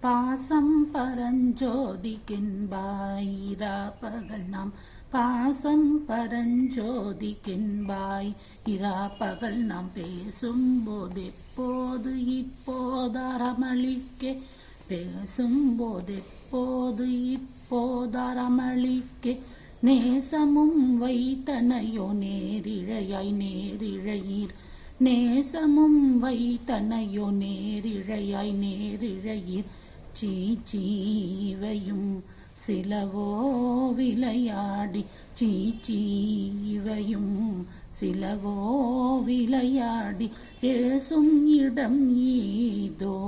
பாசம் பரஞ்சோதிக்கின்பாய் இராப்பகல் நாம் பாசம் பரஞ்சோதிக்கின்பாய் இராப்பகல் நாம் பேசும்போதெப்போது இப்போதரமளிக்கே பேசும்போதெப்போது இப்போதரமளிக்கே நேசமும் வைத்தனையோ நேரிழையாய் நேரிழையீர் நேசமும் வைத்தனையோ நேரிழையாய் நேரிழையீர் சீச்சீவையும் சிலவோ விளையாடி சீச்சீவையும் சிலவோ விளையாடி பேசும் இடம் ஈதோ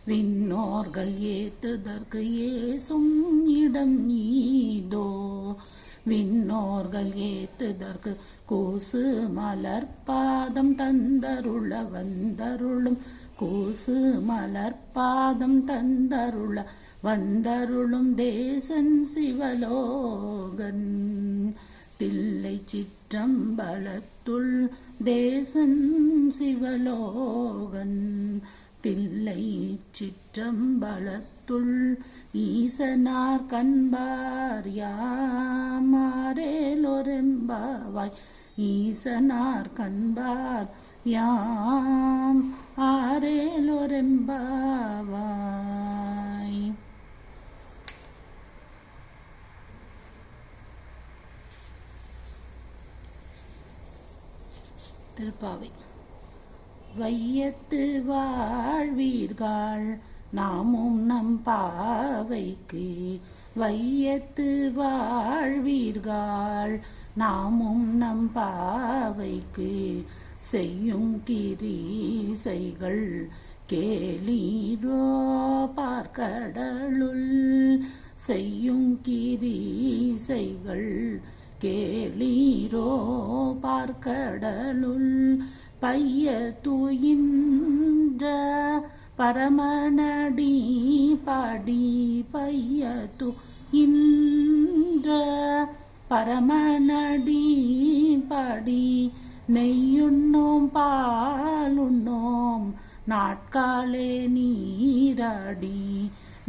விண்ணோர்கள் ஏத்துதற்கு ஏசும் இடம் ஈதோ விண்ணோர்கள் ஏத்துதற்கு கூசு மலர்பாதம் தந்தருள வந்தருளும் கூசு மலர்பாதம் தந்தருள வந்தருளும் தேசன் சிவலோகன் தில்லை சிற்றம்பலத்துள் தேசன் சிவலோகன் தில்லை சிற்றம்பலத்துள் ஈசனார் கண்பார் யாமாரேலொரெம்பாவாய் ஈசனார் கண்பார் யாம் ஆரேலொரெம்பாவாய். திருப்பாவை. வையத்து வாழ்வீர்கள் நாமும் நம் பாவைக்கு வையத்து வாழ்வீர்கள் நாமும் நம் பாவைக்கு செய்யும் கிரீசைகள் கேளீரோ பார்க்கடலுள் செய்யும் கிரீசைகள் கேளீரோ பார்க்கடலுள் பைய தூயின்ற பரமனடி பாடி பைய தூயின்ற பரமனடி பாடி நெய்யுண்ணோம் பாலுண்ணோம் நாட்காலே நீராடி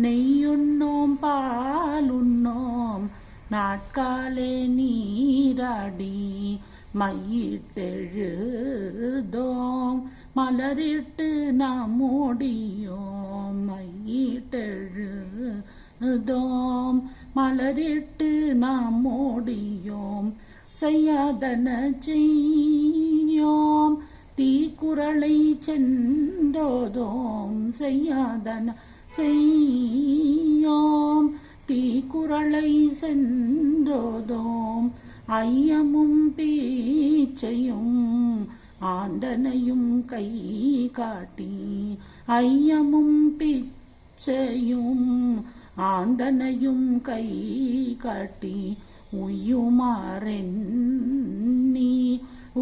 நெய்யுண்ணோம் பாலுண்ணோம் நாட்காலே நீராடி மையிட்டெழுதோம் மலரிட்டு நாம் மூடியோம் மையிட்டெழுதோம் மலரிட்டு நாம் மூடியோம் செய்யாதன செய்யோம் தீக்குறளை சென்றோதோம் செய்யாதன செய்யோம் தீக்குறளை சென்றோதோம் ஐயமும் பீச்சையும் ஆந்தனையும் கை காட்டி ஐயமும் பிச்சையும் ஆந்தனையும் கை காட்டி உய்யுமாறெண்ணி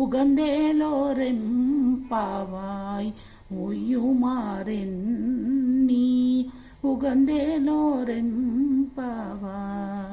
உகந்தேலோரெம்பாவாய் உய்யுமாறெண்ணி உகந்தேலோரெம்பாவாய்.